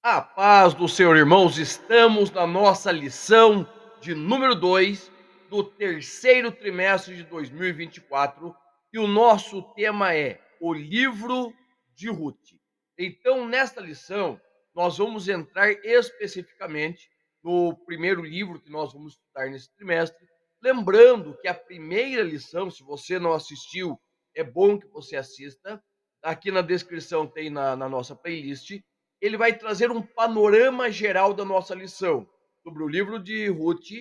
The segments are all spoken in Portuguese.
A paz do Senhor, irmãos, estamos na nossa lição de número 2 do terceiro trimestre de 2024 e o nosso tema é o livro de Ruth. Então, nesta lição, nós vamos entrar especificamente no primeiro livro que nós vamos estudar nesse trimestre. Lembrando que a primeira lição, se você não assistiu, é bom que você assista. Aqui na descrição tem na nossa playlist. Ele vai trazer um panorama geral da nossa lição sobre o livro de Ruth,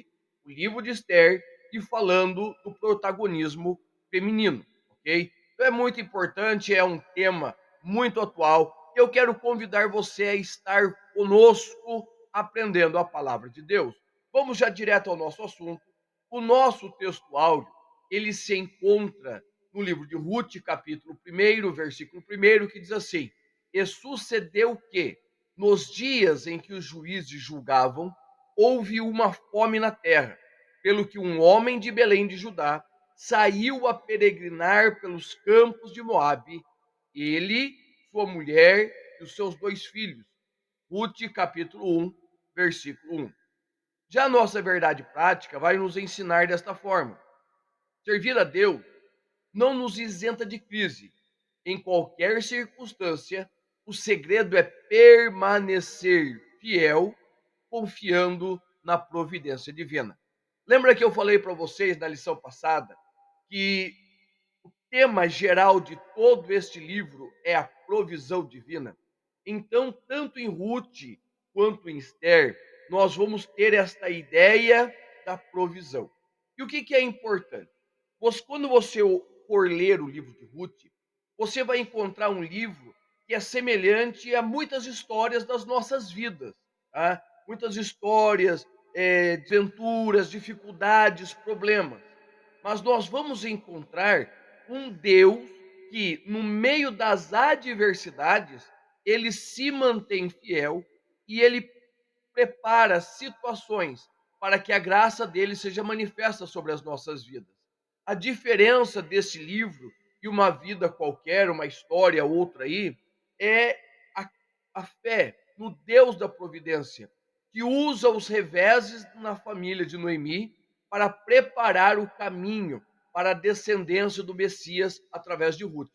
o livro de Esther e falando do protagonismo feminino, ok? Então é muito importante, é um tema muito atual. Eu quero convidar você a estar conosco aprendendo a palavra de Deus. Vamos já direto ao nosso assunto. O nosso texto áudio, ele se encontra no livro de Ruth, capítulo 1, versículo 1, que diz assim: E sucedeu que, nos dias em que os juízes julgavam, houve uma fome na terra, pelo que um homem de Belém de Judá saiu a peregrinar pelos campos de Moabe, ele, sua mulher e os seus 2 filhos. Ruth, capítulo 1, versículo 1. Já a nossa verdade prática vai nos ensinar desta forma: servir a Deus não nos isenta de crise. Em qualquer circunstância, o segredo é permanecer fiel, confiando na providência divina. Lembra que eu falei para vocês na lição passada que o tema geral de todo este livro é a provisão divina? Então, tanto em Ruth quanto em Esther, nós vamos ter esta ideia da provisão. E o que é importante? Quando você for ler o livro de Ruth, você vai encontrar um livro que é semelhante a muitas histórias das nossas vidas. Tá? Muitas histórias, desventuras, dificuldades, problemas. Mas nós vamos encontrar um Deus que, no meio das adversidades, ele se mantém fiel e ele prepara situações para que a graça dele seja manifesta sobre as nossas vidas. A diferença desse livro e uma vida qualquer, uma história, outra aí, é a, a fé no Deus da providência, que usa os reveses na família de Noemi para preparar o caminho para a descendência do Messias através de Ruth.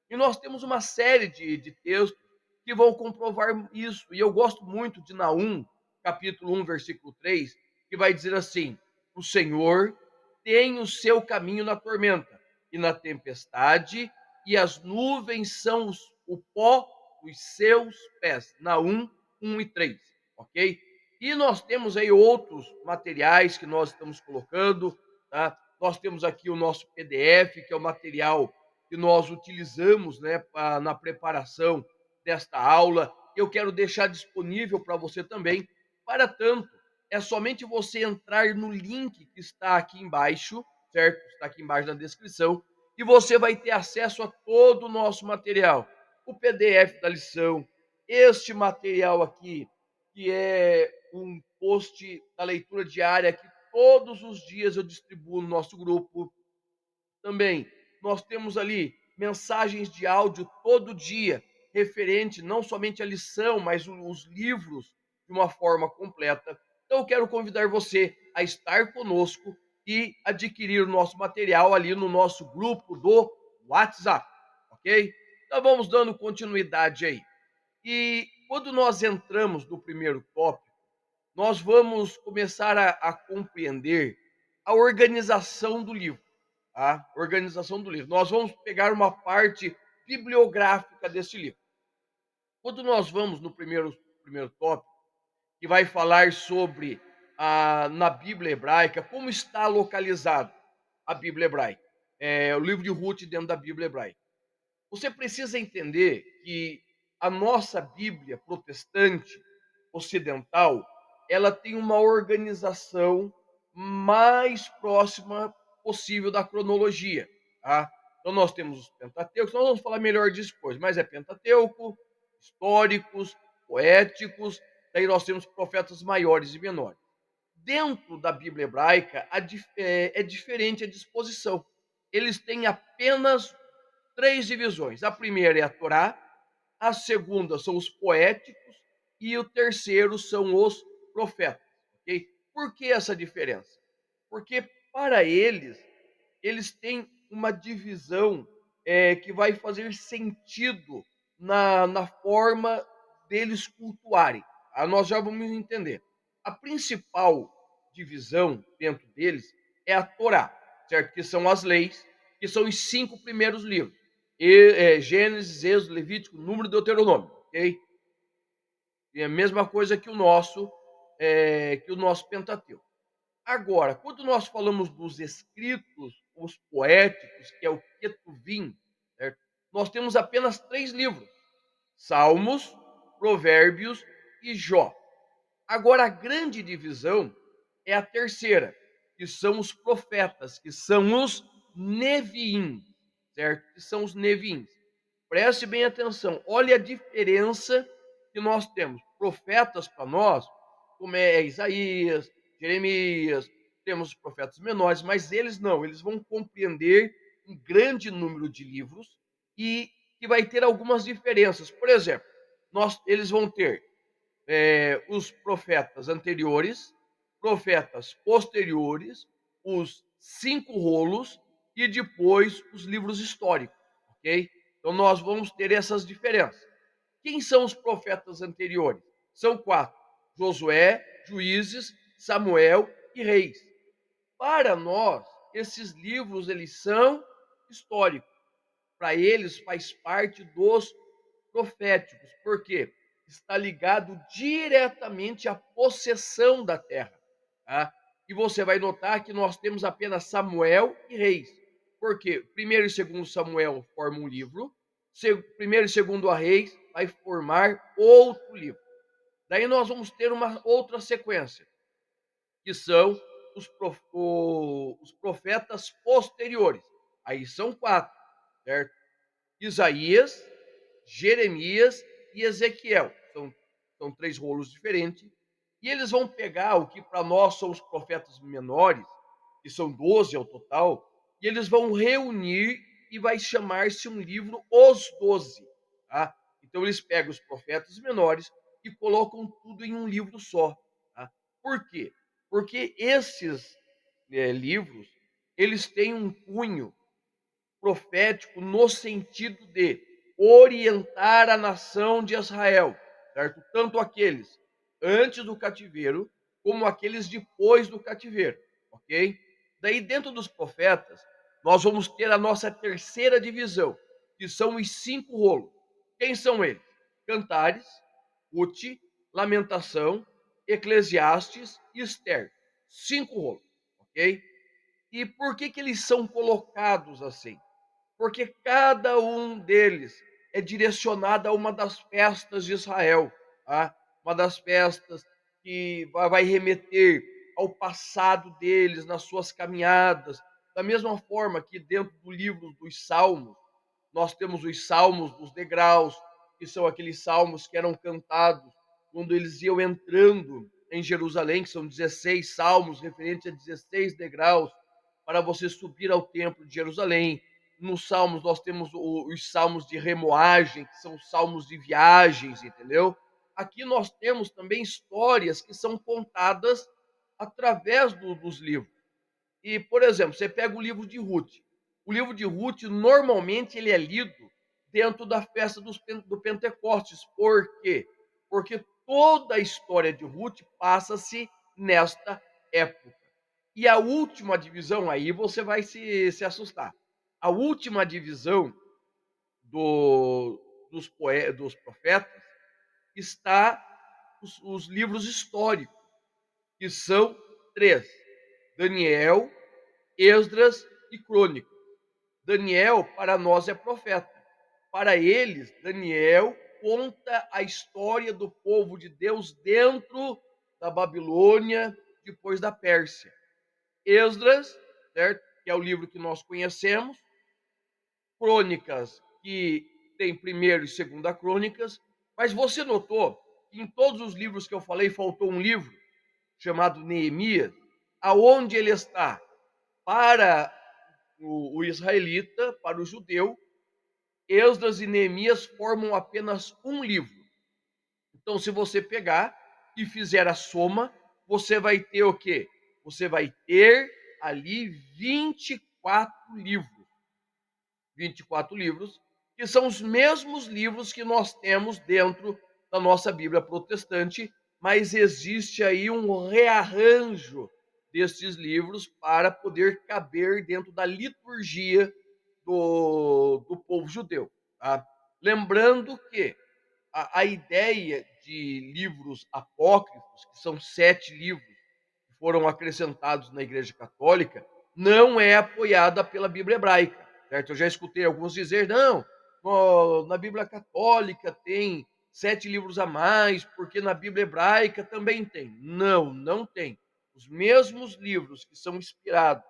E nós temos uma série de textos que vão comprovar isso. E eu gosto muito de Naum, capítulo 1, versículo 3, que vai dizer assim: o Senhor tem o seu caminho na tormenta e na tempestade, e as nuvens são o pó dos seus pés. Naum 1 e 3, ok? E nós temos aí outros materiais que nós estamos colocando, tá? Nós temos aqui o nosso PDF, que é o material que nós utilizamos, né, na preparação desta aula. Eu quero deixar disponível para você também. Para tanto, é somente você entrar no link que está aqui embaixo, certo? Está aqui embaixo na descrição, e você vai ter acesso a todo o nosso material. O PDF da lição, este material aqui, que é um post da leitura diária que todos os dias eu distribuo no nosso grupo. Também nós temos ali mensagens de áudio todo dia, referente não somente à lição, mas os livros de uma forma completa. Então eu quero convidar você a estar conosco e adquirir o nosso material ali no nosso grupo do WhatsApp, ok? Então vamos dando continuidade aí. E quando nós entramos no primeiro tópico, nós vamos começar a compreender a organização do livro. A organização do livro. Nós vamos pegar uma parte bibliográfica desse livro. Quando nós vamos no primeiro tópico, que vai falar sobre na Bíblia hebraica, como está localizado a Bíblia hebraica, o livro de Ruth dentro da Bíblia hebraica. Você precisa entender que a nossa Bíblia protestante ocidental, ela tem uma organização mais próxima possível da cronologia, tá? Então nós temos os Pentateucos, nós vamos falar melhor disso depois, mas é Pentateuco, históricos, poéticos, daí nós temos profetas maiores e menores. Dentro da Bíblia hebraica é diferente a disposição. Eles têm apenas 3 divisões. A primeira é a Torá, a segunda são os poéticos e o terceiro são os profetas, ok? Por que essa diferença? Porque para eles têm uma divisão que vai fazer sentido na forma deles cultuarem. Nós já vamos entender. A principal divisão dentro deles é a Torá, certo? Que são as leis, que são os 5 primeiros livros. Gênesis, Êxodo, Levítico, Número e Deuteronômio, ok? É a mesma coisa que o nosso Pentateuco. Agora, quando nós falamos dos escritos, os poéticos, que é o Ketuvim, certo? Nós temos apenas 3 livros: Salmos, Provérbios e Jó. Agora, a grande divisão é a terceira, que são os profetas, que são os Neviim, certo? Que são os Neviim. Preste bem atenção, olha a diferença que nós temos. Profetas para nós, como é Isaías, Jeremias, temos os profetas menores, mas eles não, eles vão compreender um grande número de livros e que vai ter algumas diferenças. Por exemplo, eles vão ter os profetas anteriores, profetas posteriores, os 5 rolos e depois os livros históricos, ok? Então nós vamos ter essas diferenças. Quem são os profetas anteriores? São 4: Josué, Juízes, Samuel e Reis. Para nós, esses livros eles são históricos. Para eles faz parte dos proféticos, porque está ligado diretamente à possessão da terra. Tá? E você vai notar que nós temos apenas Samuel e Reis. Porque primeiro e segundo Samuel formam um livro, primeiro e segundo a Reis vai formar outro livro. Daí nós vamos ter uma outra sequência, que são os profetas posteriores. Aí são 4, certo? Isaías, Jeremias e Ezequiel. São 3 rolos diferentes. E eles vão pegar o que para nós são os profetas menores, que são 12 ao total, e eles vão reunir e vai chamar-se um livro Os 12. Tá? Então eles pegam os profetas menores e colocam tudo em um livro só. Tá? Por quê? Porque esses livros, eles têm um cunho profético no sentido de orientar a nação de Israel, certo? Tanto aqueles antes do cativeiro, como aqueles depois do cativeiro, ok? Daí, dentro dos profetas, nós vamos ter a nossa terceira divisão, que são os 5 rolos. Quem são eles? Cantares, Ruth, Lamentação, Eclesiastes e Esther. 5 rolos, ok? E por que eles são colocados assim? Porque cada um deles é direcionado a uma das festas de Israel, tá? Uma das festas que vai remeter ao passado deles, nas suas caminhadas. Da mesma forma que dentro do livro dos Salmos, nós temos os Salmos dos degraus, que são aqueles salmos que eram cantados quando eles iam entrando em Jerusalém, que são 16 salmos referentes a 16 degraus para você subir ao templo de Jerusalém. Nos salmos nós temos os salmos de remoagem, que são salmos de viagens, entendeu? Aqui nós temos também histórias que são contadas através dos livros. E, por exemplo, você pega o livro de Ruth. O livro de Ruth, normalmente, ele é lido dentro da festa do Pentecostes. Por quê? Porque toda a história de Ruth passa-se nesta época. E a última divisão, aí você vai se assustar. A última divisão dos profetas está os livros históricos, que são 3: Daniel, Esdras e Crônicas. Daniel, para nós, é profeta. Para eles, Daniel conta a história do povo de Deus dentro da Babilônia, depois da Pérsia. Esdras, certo? Que é o livro que nós conhecemos. Crônicas, que tem primeiro e segunda crônicas. Mas você notou que em todos os livros que eu falei faltou um livro chamado Neemias, aonde ele está? Para o israelita, para o judeu, Esdras e Neemias formam apenas um livro. Então, se você pegar e fizer a soma, você vai ter o quê? Você vai ter ali 24 livros. 24 livros, que são os mesmos livros que nós temos dentro da nossa Bíblia protestante, mas existe aí um rearranjo destes livros para poder caber dentro da liturgia do povo judeu. Tá? Lembrando que a ideia de livros apócrifos, que são 7 livros que foram acrescentados na Igreja Católica, não é apoiada pela Bíblia hebraica, certo? Eu já escutei alguns dizer, não, na Bíblia Católica tem 7 livros a mais, porque na Bíblia hebraica também tem. Não, não tem. Os mesmos livros que são inspirados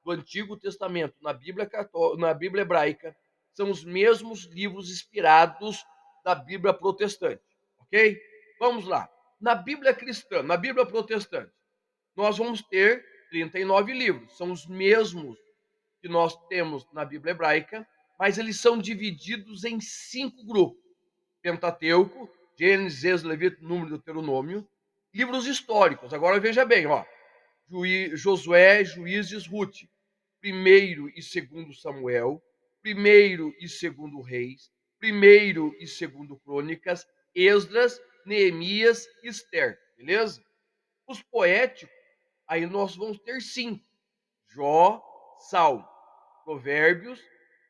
do Antigo Testamento na Bíblia hebraica são os mesmos livros inspirados da Bíblia protestante, ok? Vamos lá. Na Bíblia cristã, na Bíblia protestante, nós vamos ter 39 livros. São os mesmos que nós temos na Bíblia hebraica, mas eles são divididos em 5 grupos. Pentateuco, Gênesis, Êxodo, Levítico, Número, Deuteronômio. Livros históricos. Agora veja bem, ó. Josué, Juízes, Ruth. Primeiro e segundo Samuel. Primeiro e segundo Reis. Primeiro e segundo Crônicas. Esdras, Neemias, Esther. Beleza? Os poéticos, aí nós vamos ter 5. Jó, Salmo, Provérbios,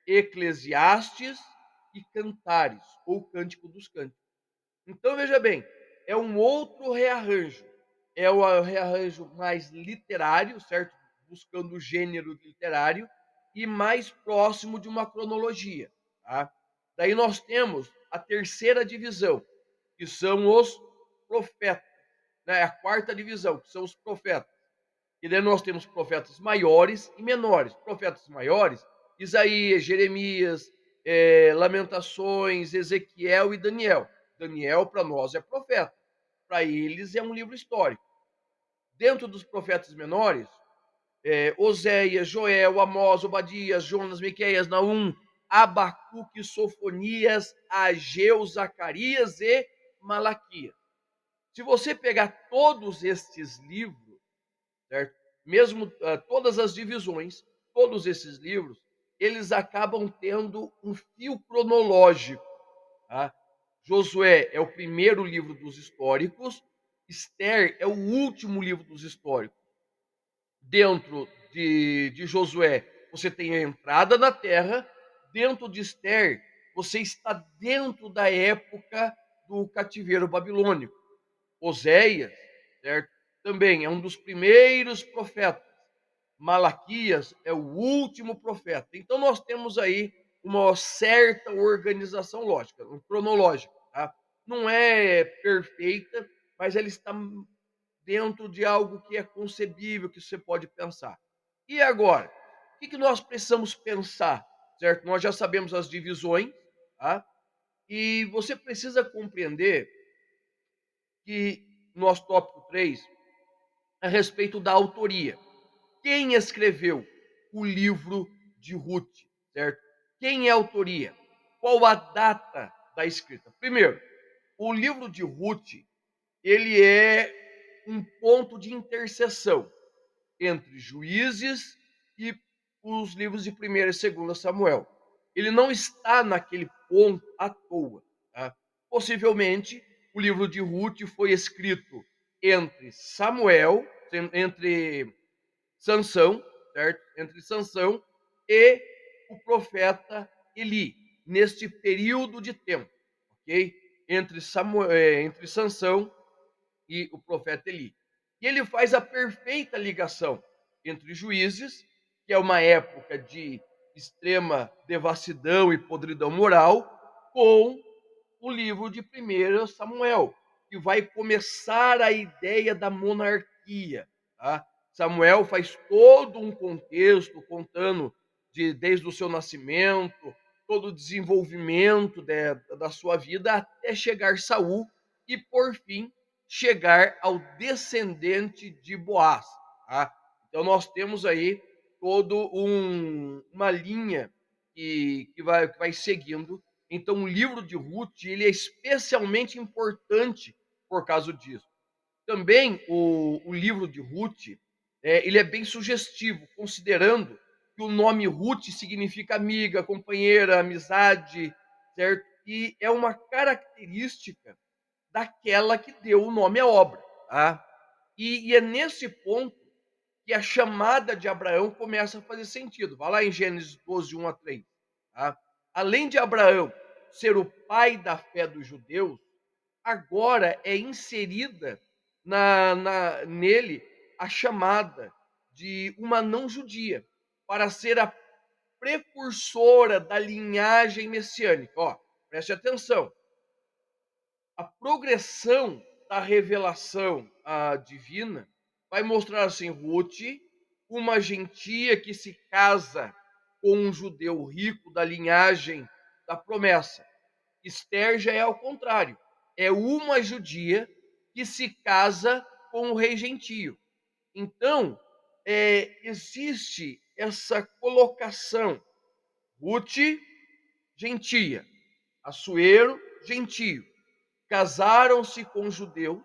Eclesiastes e Cantares, ou Cântico dos Cânticos. Então, veja bem, é um outro rearranjo. É o rearranjo mais literário, certo? Buscando o gênero literário e mais próximo de uma cronologia. Tá? Daí nós temos a terceira divisão, que são os profetas. Né? A quarta divisão, que são os profetas. E daí nós temos profetas maiores e menores. Profetas maiores, Isaías, Jeremias, Lamentações, Ezequiel e Daniel. Daniel, para nós, é profeta. Para eles, é um livro histórico. Dentro dos profetas menores, Oséias, Joel, Amós, Obadias, Jonas, Miqueias, Naum, Abacuque, Sofonias, Ageu, Zacarias e Malaquias. Se você pegar todos estes livros, certo? Mesmo todas as divisões, todos esses livros, eles acabam tendo um fio cronológico. Tá? Josué é o primeiro livro dos históricos, Esther é o último livro dos históricos. Dentro de Josué, você tem a entrada na terra, dentro de Esther, você está dentro da época do cativeiro babilônico. Oséias, certo? Também é um dos primeiros profetas. Malaquias é o último profeta. Então nós temos aí uma certa organização lógica, cronológica. Tá? Não é perfeita, mas ela está dentro de algo que é concebível, que você pode pensar. E agora? O que nós precisamos pensar? Certo? Nós já sabemos as divisões, tá? E você precisa compreender que nosso tópico 3 a respeito da autoria. Quem escreveu o livro de Ruth, certo? Quem é a autoria? Qual a data da escrita? Primeiro, o livro de Ruth, ele é um ponto de interseção entre Juízes e os livros de 1ª e 2ª Samuel. Ele não está naquele ponto à toa. Tá? Possivelmente, o livro de Ruth foi escrito entre Samuel, entre Sansão, certo? Entre Sansão e o profeta Eli, neste período de tempo, ok? Entre Sansão e o profeta Eli. E ele faz a perfeita ligação entre Juízes, que é uma época de extrema devassidão e podridão moral, com o livro de 1º Samuel, que vai começar a ideia da monarquia. Tá? Samuel faz todo um contexto contando desde o seu nascimento, todo o desenvolvimento da sua vida até chegar Saul e, por fim, chegar ao descendente de Boaz. Tá? Então nós temos aí todo uma linha que vai seguindo Então, o livro de Ruth, ele é especialmente importante por causa disso. Também o livro de Ruth, ele é bem sugestivo, considerando que o nome Ruth significa amiga, companheira, amizade, certo? E é uma característica daquela que deu o nome à obra. Tá? E é nesse ponto que a chamada de Abraão começa a fazer sentido. Vai lá em Gênesis 12, 1 a 3. Tá? Além de Abraão ser o pai da fé dos judeus, agora é inserida nele a chamada de uma não judia para ser a precursora da linhagem messiânica. Ó, preste atenção. A progressão da revelação divina vai mostrar assim: Ruth, uma gentia que se casa com um judeu rico da linhagem da promessa. Esther já é ao contrário, é uma judia que se casa com o rei gentio. Então, existe essa colocação: Ruth, gentia, Assuero, gentio, casaram-se com judeu,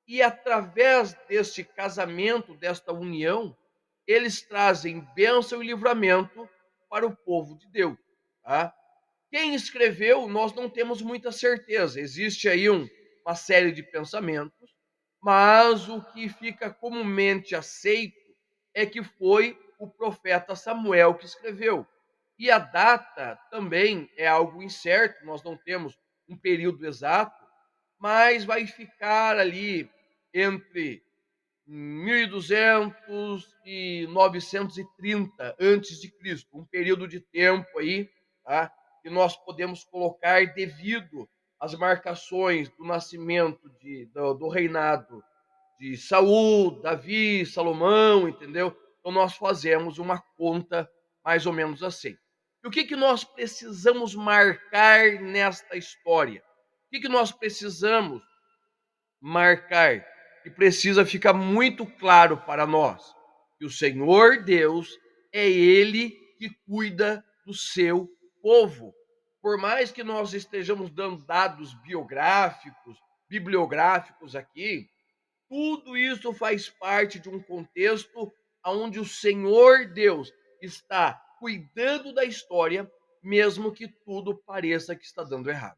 e através deste casamento, desta união, eles trazem bênção e livramento para o povo de Deus. Tá? Quem escreveu, nós não temos muita certeza. Existe aí uma série de pensamentos, mas o que fica comumente aceito é que foi o profeta Samuel que escreveu. E a data também é algo incerto, nós não temos um período exato, mas vai ficar ali entre 1200 e 930 antes de Cristo, um período de tempo aí, tá? Que nós podemos colocar devido às marcações do nascimento do reinado de Saul, Davi, Salomão, entendeu? Então nós fazemos uma conta mais ou menos assim. E o que nós precisamos marcar nesta história? O que nós precisamos marcar? E precisa ficar muito claro para nós que o Senhor Deus é Ele que cuida do seu povo. Por mais que nós estejamos dando dados biográficos, bibliográficos aqui, tudo isso faz parte de um contexto onde o Senhor Deus está cuidando da história, mesmo que tudo pareça que está dando errado.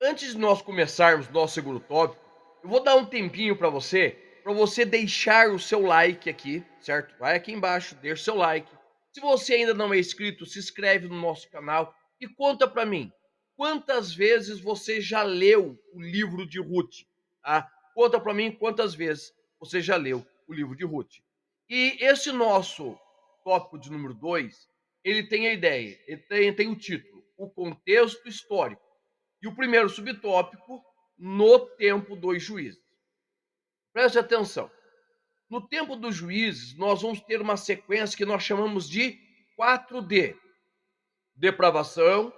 Antes de nós começarmos nosso segundo tópico, eu vou dar um tempinho para você deixar o seu like aqui, certo? Vai aqui embaixo, deixa o seu like. Se você ainda não é inscrito, se inscreve no nosso canal e conta para mim, quantas vezes você já leu o livro de Ruth? Tá? Conta para mim quantas vezes você já leu o livro de Ruth. E esse nosso tópico de número 2, ele tem a ideia, ele tem o título, o contexto histórico. E o primeiro subtópico, no tempo dos juízes. Preste atenção. No tempo dos juízes, nós vamos ter uma sequência que nós chamamos de 4D: depravação,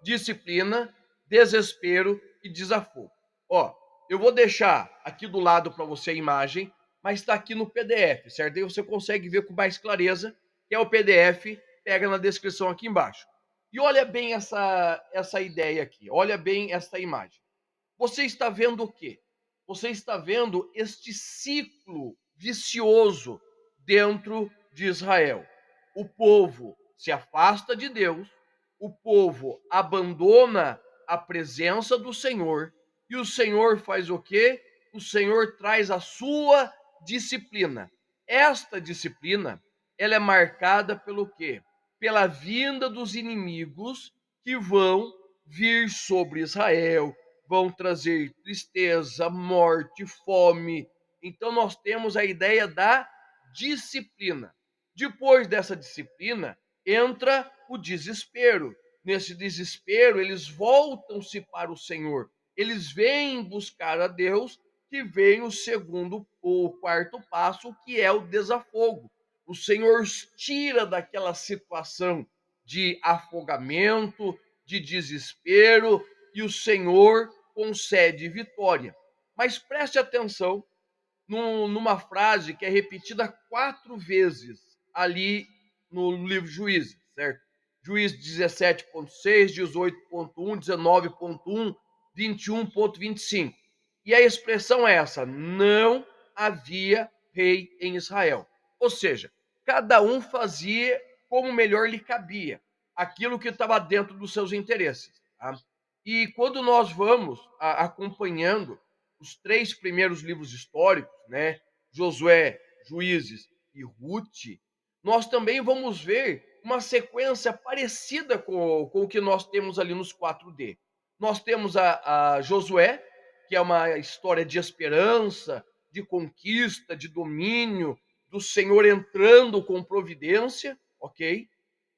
disciplina, desespero e desafogo. Ó, eu vou deixar aqui do lado para você a imagem, mas está aqui no PDF, certo? Aí você consegue ver com mais clareza, que é o PDF, pega na descrição aqui embaixo. E olha bem essa ideia aqui, olha bem essa imagem. Você está vendo o quê? Você está vendo este ciclo vicioso dentro de Israel. O povo se afasta de Deus, o povo abandona a presença do Senhor, e o Senhor faz o quê? O Senhor traz a sua disciplina. Esta disciplina, ela é marcada pelo quê? Pela vinda dos inimigos que vão vir sobre Israel, vão trazer tristeza, morte, fome. Então nós temos a ideia da disciplina. Depois dessa disciplina, entra o desespero. Nesse desespero, eles voltam-se para o Senhor. Eles vêm buscar a Deus, que vem o quarto passo, que é o desafogo. O Senhor os tira daquela situação de afogamento, de desespero, e o Senhor concede vitória. Mas preste atenção numa frase que é repetida 4 vezes ali no livro Juízes, certo? Juízes 17.6, 18.1, 19.1, 21.25. E a expressão é essa: não havia rei em Israel. Ou seja, cada um fazia como melhor lhe cabia, aquilo que estava dentro dos seus interesses. Tá? E quando nós vamos acompanhando os 3 primeiros livros históricos, né, Josué, Juízes e Rute, nós também vamos ver uma sequência parecida com o que nós temos ali nos 4D. Nós temos a Josué, que é uma história de esperança, de conquista, de domínio, do Senhor entrando com providência, ok?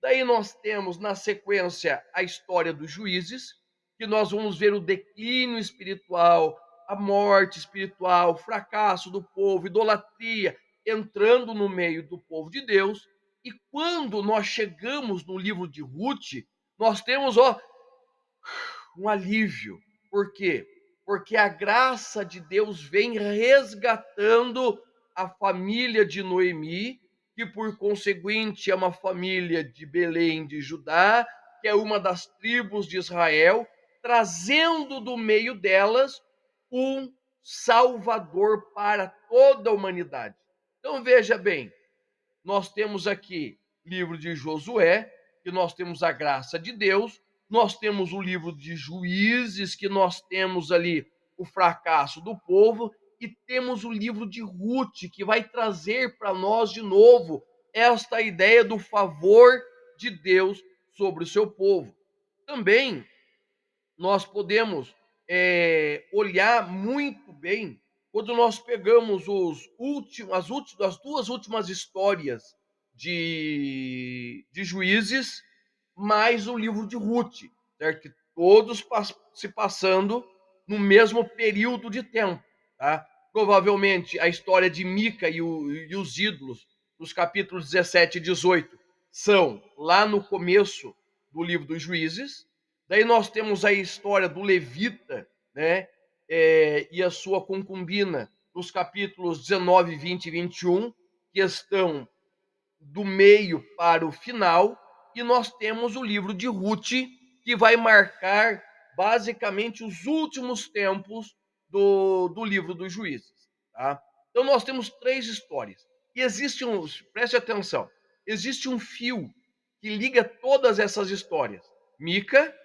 Daí nós temos, na sequência, a história dos juízes, que nós vamos ver o declínio espiritual, a morte espiritual, o fracasso do povo, idolatria, entrando no meio do povo de Deus. E quando nós chegamos no livro de Rute, nós temos um alívio. Por quê? Porque a graça de Deus vem resgatando a família de Noemi, que por conseguinte é uma família de Belém de Judá, que é uma das tribos de Israel, trazendo do meio delas um Salvador para toda a humanidade. Então veja bem, nós temos aqui livro de Josué, que nós temos a graça de Deus, nós temos o livro de Juízes, que nós temos ali o fracasso do povo, e temos o livro de Rute, que vai trazer para nós de novo esta ideia do favor de Deus sobre o seu povo. Também nós podemos olhar muito bem quando nós pegamos as 2 últimas histórias de Juízes, mais o livro de Rute, certo? Que todos se passando no mesmo período de tempo. Tá? Provavelmente a história de Mica e os ídolos, nos capítulos 17 e 18, são lá no começo do livro dos Juízes. Daí nós temos a história do levita, né, e a sua concubina, nos capítulos 19, 20 e 21, que estão do meio para o final, e nós temos o livro de Rute, que vai marcar basicamente os últimos tempos do livro dos Juízes. Tá? Então nós temos 3 histórias. E preste atenção, existe um fio que liga todas essas histórias. Mica,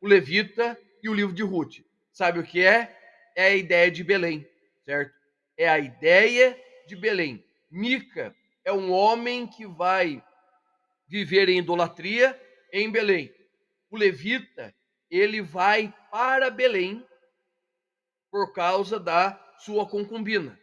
o Levita e o livro de Rute. Sabe o que é? É a ideia de Belém, certo? É a ideia de Belém. Mica é um homem que vai viver em idolatria em Belém. O levita, ele vai para Belém por causa da sua concubina.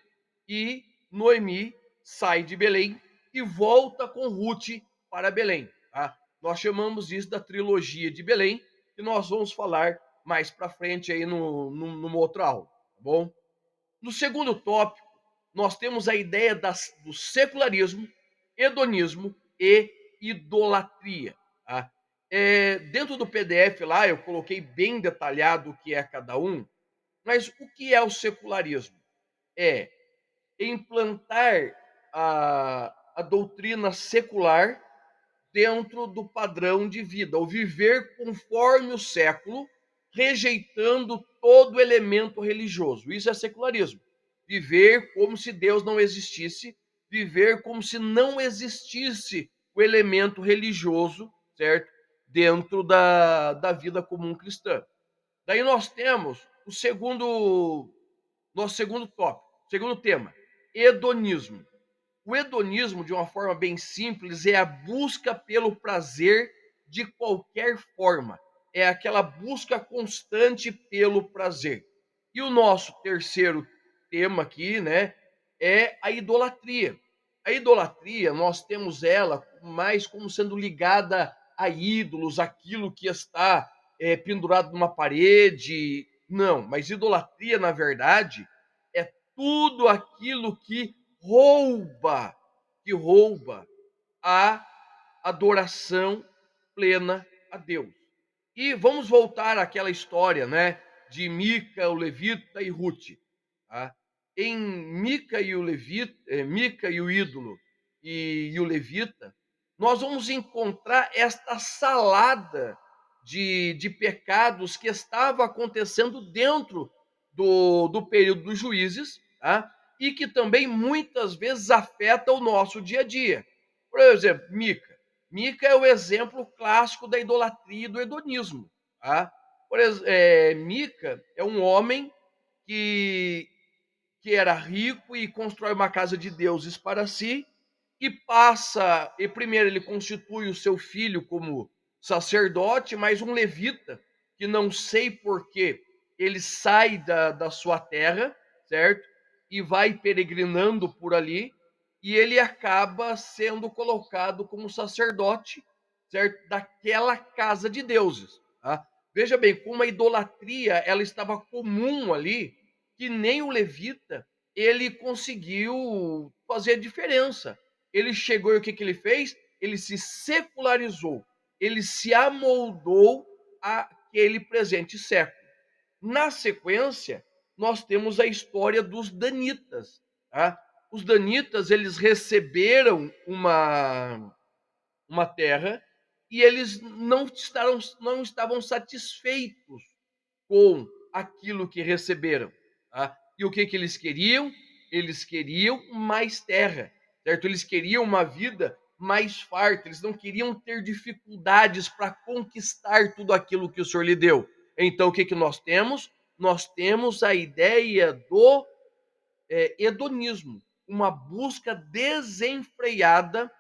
E Noemi sai de Belém e volta com Rute para Belém. Tá? Nós chamamos isso da trilogia de Belém, que nós vamos falar mais para frente aí numa outra aula, tá bom? No segundo tópico, nós temos a ideia do secularismo, hedonismo e idolatria. Tá? Dentro do PDF lá, eu coloquei bem detalhado o que é cada um, mas o que é o secularismo? É implantar a doutrina secular dentro do padrão de vida, ou viver conforme o século, rejeitando todo elemento religioso. Isso é secularismo. Viver como se Deus não existisse, viver como se não existisse o elemento religioso, certo? Dentro da vida comum cristã. Daí nós temos nosso segundo tópico, segundo tema, hedonismo. O hedonismo, de uma forma bem simples, é a busca pelo prazer de qualquer forma. É aquela busca constante pelo prazer. E o nosso terceiro tema aqui, né, é a idolatria. A idolatria, nós temos ela mais como sendo ligada a ídolos, aquilo que está pendurado numa parede. Não, mas idolatria, na verdade, é tudo aquilo que rouba a adoração plena a Deus. E vamos voltar àquela história, né, de Mica, o levita e Rute. Tá? Em Mica e o levita, Mica e o ídolo e o levita, nós vamos encontrar esta salada de pecados que estava acontecendo dentro do período dos juízes, tá? E que também muitas vezes afeta o nosso dia a dia. Por exemplo, Mica. Mica é o exemplo clássico da idolatria e do hedonismo. Tá? Mica é um homem que, que era rico e constrói uma casa de deuses para si, e primeiro ele constitui o seu filho como sacerdote, mas um levita, que não sei porquê, ele sai da sua terra, certo? E vai peregrinando por ali, e ele acaba sendo colocado como sacerdote, certo? Daquela casa de deuses, tá? Veja bem, como a idolatria ela estava comum ali, que nem o levita ele conseguiu fazer a diferença. Ele chegou e o que, que ele fez? Ele se secularizou, ele se amoldou àquele presente século. Na sequência, nós temos a história dos danitas. Tá? Os danitas eles receberam uma terra e eles não estavam satisfeitos com aquilo que receberam. Tá? E o que, que eles queriam? Eles queriam mais terra, certo? Eles queriam uma vida mais farta, eles não queriam ter dificuldades para conquistar tudo aquilo que o Senhor lhe deu. Então, o que, que nós temos? Nós temos a ideia do hedonismo, uma busca desenfreada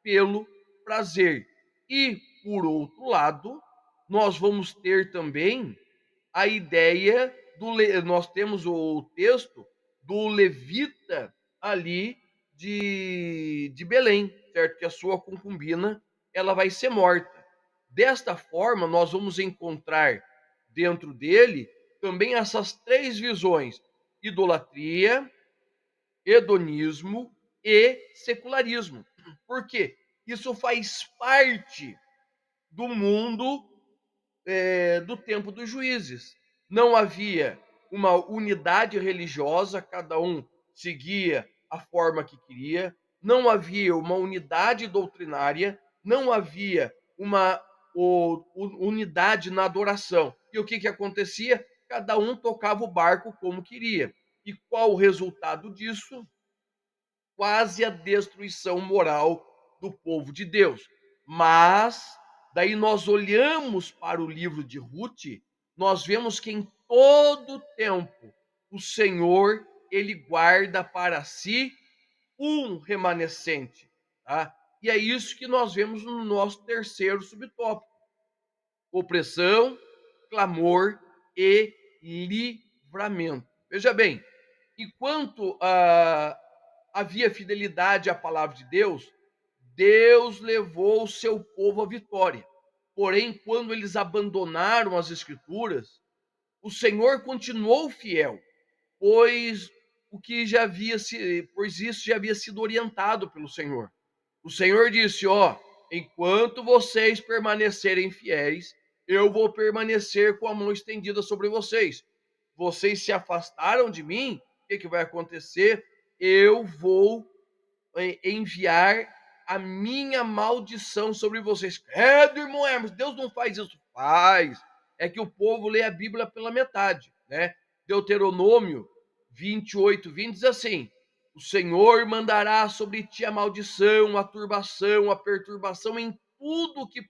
pelo prazer. E, por outro lado, nós vamos ter também a ideia nós temos o texto do levita ali de Belém, certo? Que a sua concubina ela vai ser morta. Desta forma, nós vamos encontrar dentro dele também essas três visões: idolatria, hedonismo e secularismo. Por quê? Isso faz parte do mundo do tempo dos juízes. Não havia uma unidade religiosa, cada um seguia a forma que queria, não havia uma unidade doutrinária, não havia uma unidade na adoração. E o que, que acontecia? Cada um tocava o barco como queria. E qual o resultado disso? Quase a destruição moral do povo de Deus. Mas daí nós olhamos para o livro de Ruth, nós vemos que em todo tempo o Senhor ele guarda para si um remanescente, tá? E é isso que nós vemos no nosso terceiro subtópico: opressão, clamor e livramento. Veja bem, enquanto havia fidelidade à palavra de Deus, Deus levou o seu povo à vitória. Porém, quando eles abandonaram as Escrituras, o Senhor continuou fiel, pois pois isso já havia sido orientado pelo Senhor. O Senhor disse: ó, enquanto vocês permanecerem fiéis, eu vou permanecer com a mão estendida sobre vocês. Vocês se afastaram de mim, o que, que vai acontecer? Eu vou enviar a minha maldição sobre vocês. Irmão Hermes, Deus não faz isso. Faz. É que o povo lê a Bíblia pela metade, né? Deuteronômio 28:20 diz assim: o Senhor mandará sobre ti a maldição, a turbação, a perturbação em tudo que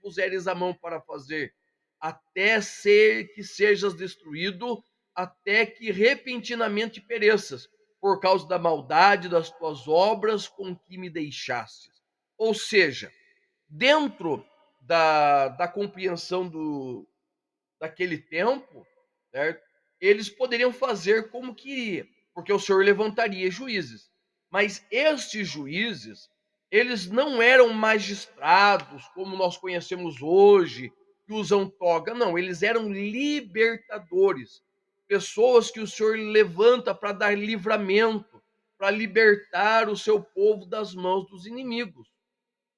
puseres a mão para fazer, até ser que sejas destruído, até que repentinamente pereças, por causa da maldade das tuas obras com que me deixaste. Ou seja, dentro da compreensão daquele tempo, certo? Eles poderiam fazer como queria, porque o Senhor levantaria juízes. Mas estes juízes, eles não eram magistrados como nós conhecemos hoje, que usam toga. Não, eles eram libertadores. Pessoas que o Senhor levanta para dar livramento, para libertar o seu povo das mãos dos inimigos.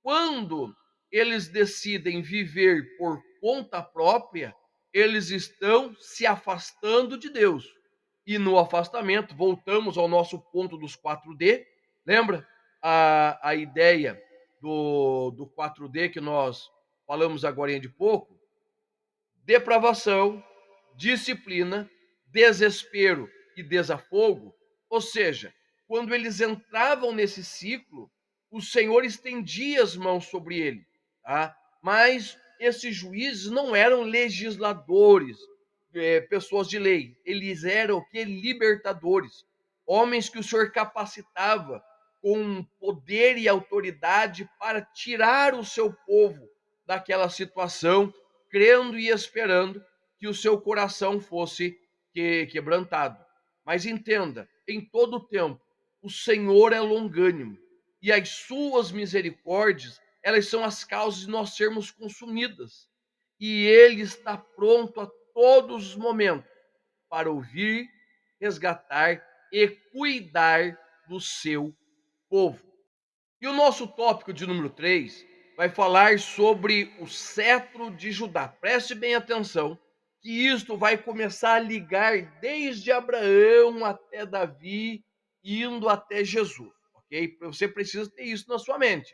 Quando eles decidem viver por conta própria, eles estão se afastando de Deus. E no afastamento, voltamos ao nosso ponto dos 4D, lembra a ideia do 4D que nós falamos agora de pouco, depravação, disciplina, desespero e desafogo. Ou seja, quando eles entravam nesse ciclo, o Senhor estendia as mãos sobre ele, tá? Mas esses juízes não eram legisladores, pessoas de lei. Eles eram o que? Libertadores. Homens que o Senhor capacitava com poder e autoridade para tirar o seu povo daquela situação, crendo e esperando que o seu coração fosse quebrantado. Mas entenda, em todo o tempo, o Senhor é longânimo e as suas misericórdias, elas são as causas de nós sermos consumidas. E Ele está pronto a todos os momentos para ouvir, resgatar e cuidar do seu povo. E o nosso tópico de número 3 vai falar sobre o cetro de Judá. Preste bem atenção, que isto vai começar a ligar desde Abraão até Davi, indo até Jesus, ok? Você precisa ter isso na sua mente.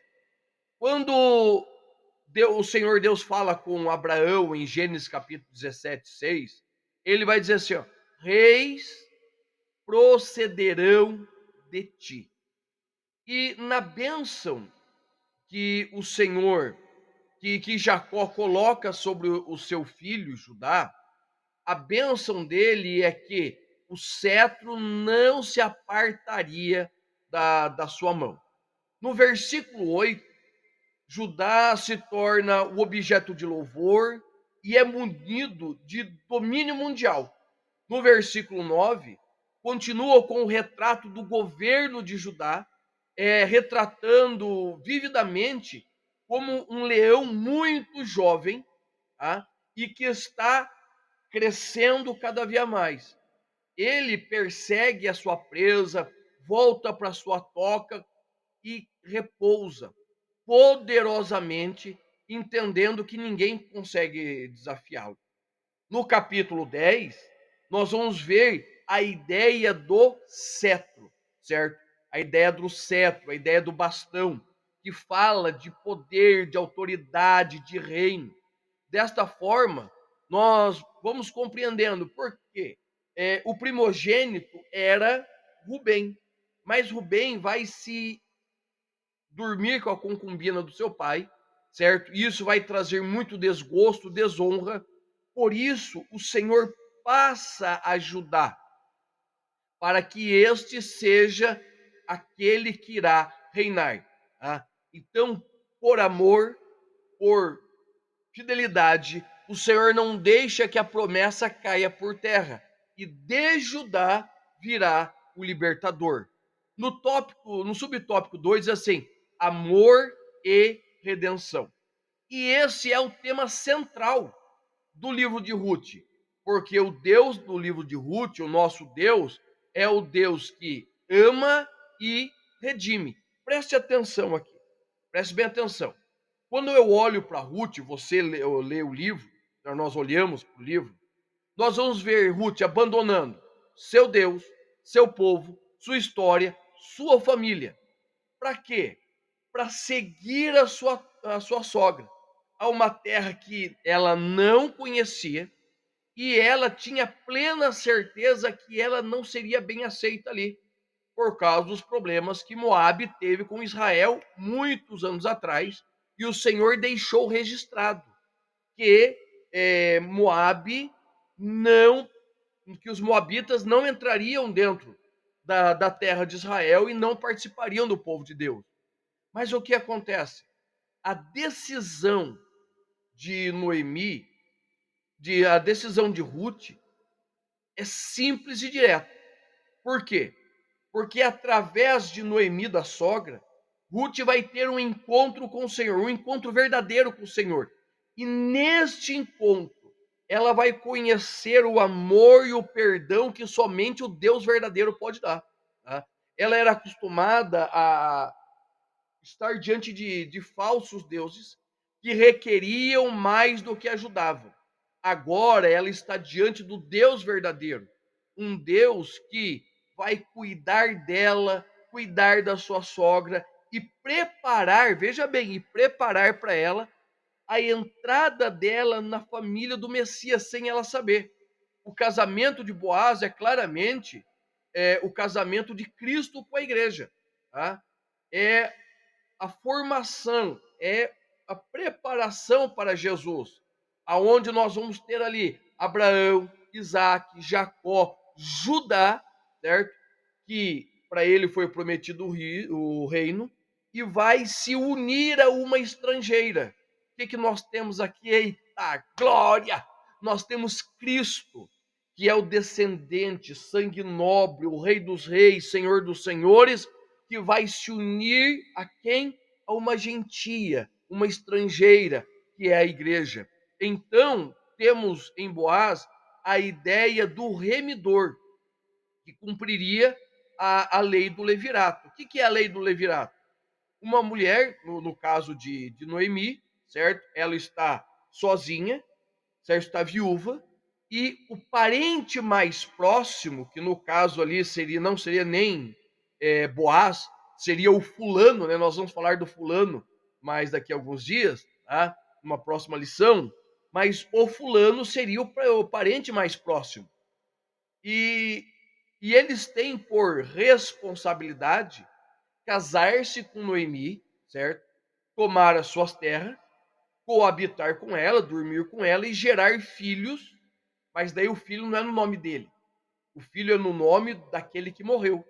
Quando o Senhor Deus fala com Abraão em Gênesis capítulo 17, 6, ele vai dizer assim, ó, reis procederão de ti. E na bênção que o Senhor, que Jacó coloca sobre o seu filho Judá, a bênção dele é que o cetro não se apartaria da sua mão. No versículo 8, Judá se torna o objeto de louvor e é munido de domínio mundial. No versículo 9, continua com o retrato do governo de Judá, retratando vividamente como um leão muito jovem, tá? E que está crescendo cada vez mais. Ele persegue a sua presa, volta para sua toca e repousa poderosamente, entendendo que ninguém consegue desafiá-lo. No capítulo 10, nós vamos ver a ideia do cetro, certo? A ideia do cetro, a ideia do bastão, que fala de poder, de autoridade, de reino. Desta forma, nós vamos compreendendo por quê. O primogênito era Rubem, mas Rubem vai se dormir com a concubina do seu pai, certo? E isso vai trazer muito desgosto, desonra. Por isso, o Senhor passa a ajudar para que este seja aquele que irá reinar. Tá? Então, por amor, por fidelidade, o Senhor não deixa que a promessa caia por terra. E de Judá virá o libertador. No subtópico 2, diz assim: amor e redenção. E esse é o tema central do livro de Ruth, porque o Deus do livro de Ruth, o nosso Deus, é o Deus que ama e redime. Preste atenção aqui, preste bem atenção. Quando eu olho para Ruth, você lê o livro, nós olhamos para o livro, nós vamos ver Ruth abandonando seu Deus, seu povo, sua história, sua família. Para quê? Para seguir a sua sogra a uma terra que ela não conhecia e ela tinha plena certeza que ela não seria bem aceita ali, por causa dos problemas que Moabe teve com Israel muitos anos atrás, e o Senhor deixou registrado que Moabe não, que os moabitas não entrariam dentro da terra de Israel e não participariam do povo de Deus. Mas o que acontece? A decisão de Noemi, a decisão de Ruth, é simples e direta. Por quê? Porque através de Noemi, da sogra, Ruth vai ter um encontro com o Senhor, um encontro verdadeiro com o Senhor. E neste encontro, ela vai conhecer o amor e o perdão que somente o Deus verdadeiro pode dar. Tá? Ela era acostumada a estar diante de falsos deuses que requeriam mais do que ajudavam. Agora ela está diante do Deus verdadeiro, um Deus que vai cuidar dela, cuidar da sua sogra e preparar, veja bem, e preparar para ela a entrada dela na família do Messias sem ela saber. O casamento de Boaz é claramente o casamento de Cristo com a igreja, tá? É a formação, é a preparação para Jesus, aonde nós vamos ter ali Abraão, Isaac, Jacó, Judá, certo? Que para ele foi prometido o reino, e vai se unir a uma estrangeira. O que, que nós temos aqui? Eita, glória! Nós temos Cristo, que é o descendente, sangue nobre, o Rei dos Reis, Senhor dos Senhores, que vai se unir a quem? A uma gentia, uma estrangeira, que é a igreja. Então, temos em Boaz a ideia do remidor, que cumpriria a lei do levirato. O que é a lei do levirato? Uma mulher, no caso de Noemi, certo? Ela está sozinha, certo? Está viúva, e o parente mais próximo, que no caso ali não seria nem Boaz, seria o fulano, né? Nós vamos falar do fulano mais daqui a alguns dias, tá? Uma próxima lição, mas o fulano seria o parente mais próximo. E, e eles têm por responsabilidade casar-se com Noemi, certo? Tomar as suas terras, coabitar com ela, dormir com ela e gerar filhos, mas daí o filho não é no nome dele. O filho é no nome daquele que morreu.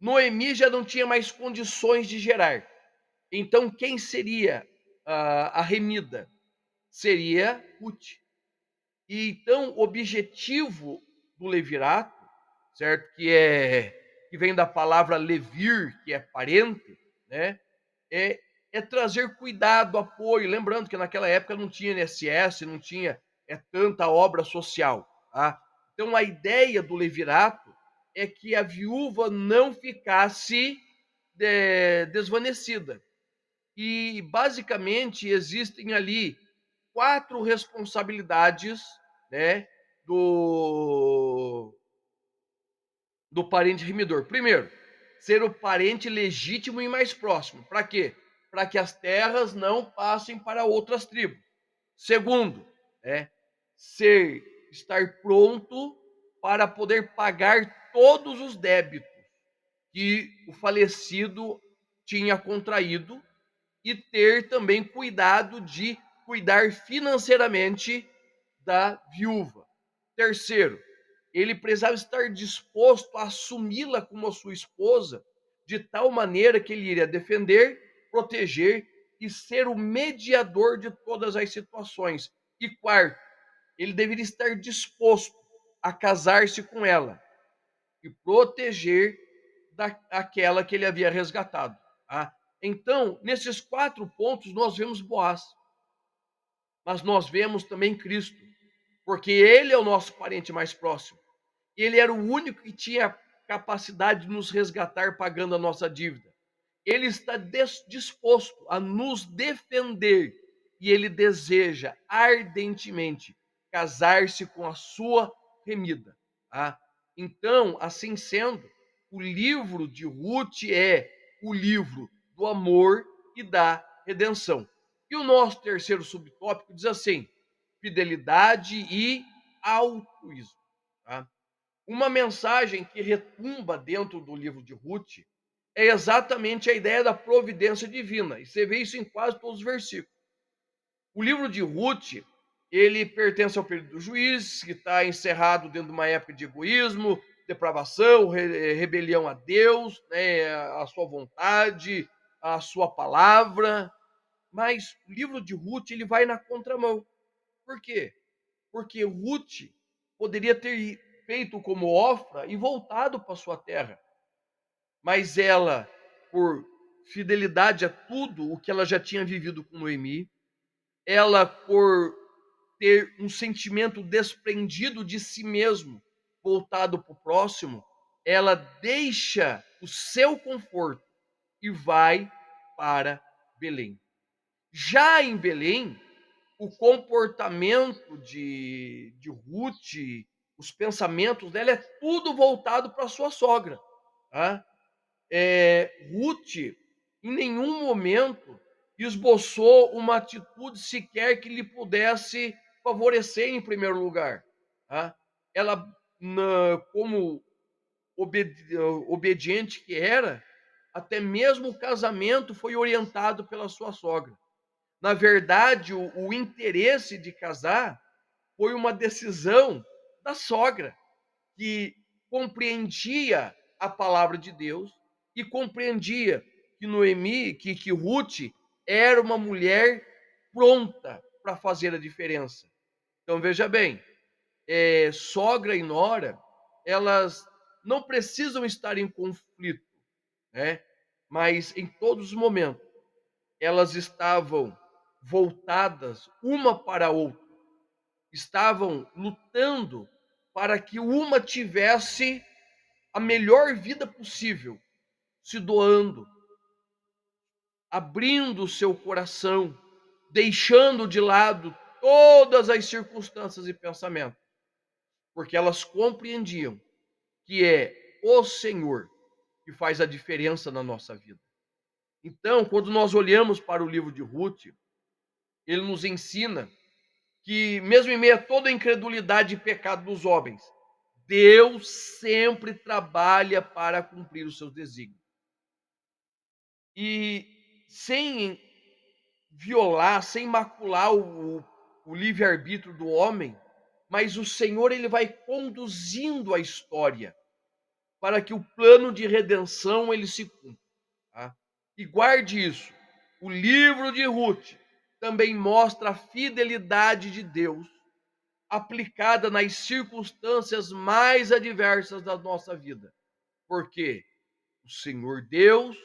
Noemi já não tinha mais condições de gerar. Então, quem seria a remida? Seria Ruth. E então, o objetivo do levirato, certo? Que vem da palavra levir, que é parente, né? É trazer cuidado, apoio. Lembrando que naquela época não tinha INSS, não tinha tanta obra social. Tá? Então, a ideia do levirato é que a viúva não ficasse desvanecida. E, basicamente, existem ali 4 responsabilidades, né, do parente remidor. Primeiro, ser o parente legítimo e mais próximo. Para quê? Para que as terras não passem para outras tribos. Segundo, estar pronto para poder pagar todos os débitos que o falecido tinha contraído e ter também cuidado de cuidar financeiramente da viúva. Terceiro, ele precisava estar disposto a assumi-la como a sua esposa, de tal maneira que ele iria defender, proteger e ser o mediador de todas as situações. E quarto, ele deveria estar disposto a casar-se com ela e proteger daquela que ele havia resgatado. Tá? Então, nesses 4 pontos, nós vemos Boaz, mas nós vemos também Cristo, porque ele é o nosso parente mais próximo. Ele era o único que tinha capacidade de nos resgatar pagando a nossa dívida. Ele está disposto a nos defender e ele deseja ardentemente casar-se com a sua remida. Tá? Então, assim sendo, o livro de Ruth é o livro do amor e da redenção. E o nosso terceiro subtópico diz assim: fidelidade e altruísmo. Tá? Uma mensagem que retumba dentro do livro de Ruth é exatamente a ideia da providência divina. E você vê isso em quase todos os versículos. O livro de Ruth, ele pertence ao período dos juízes, que está encerrado dentro de uma época de egoísmo, depravação, rebelião a Deus, né, a sua vontade, a sua palavra. Mas o livro de Ruth, ele vai na contramão. Por quê? Porque Ruth poderia ter feito como Ofra e voltado para sua terra. Mas ela, por fidelidade a tudo o que ela já tinha vivido com Noemi, ela, por ter um sentimento desprendido de si mesmo, voltado para o próximo, ela deixa o seu conforto e vai para Belém. Já em Belém, o comportamento de Ruth, os pensamentos dela é tudo voltado para sua sogra. Tá? Ruth, em nenhum momento esboçou uma atitude sequer que lhe pudesse favorecer em primeiro lugar, tá? Ela, como obediente que era, até mesmo o casamento foi orientado pela sua sogra. Na verdade, o interesse de casar foi uma decisão da sogra, que compreendia a palavra de Deus e compreendia que Noemi, que Ruth era uma mulher pronta para fazer a diferença. Então veja bem, sogra e nora, elas não precisam estar em conflito, né? Mas em todos os momentos elas estavam voltadas uma para a outra, estavam lutando para que uma tivesse a melhor vida possível, se doando, abrindo o seu coração, deixando de lado todas as circunstâncias e pensamentos, porque elas compreendiam que é o Senhor que faz a diferença na nossa vida. Então, quando nós olhamos para o livro de Ruth, ele nos ensina que, mesmo em meio a toda a incredulidade e pecado dos homens, Deus sempre trabalha para cumprir os seus desígnios. E sem violar, sem macular o livre-arbítrio do homem, mas o Senhor ele vai conduzindo a história para que o plano de redenção ele se cumpra. Tá? E guarde isso. O livro de Ruth também mostra a fidelidade de Deus aplicada nas circunstâncias mais adversas da nossa vida. Porque o Senhor Deus,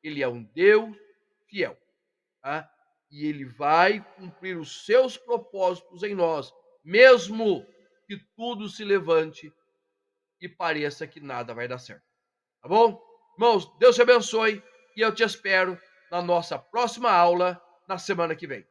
ele é um Deus fiel, tá? E ele vai cumprir os seus propósitos em nós, mesmo que tudo se levante e pareça que nada vai dar certo. Tá bom? Irmãos, Deus te abençoe e eu te espero na nossa próxima aula na semana que vem.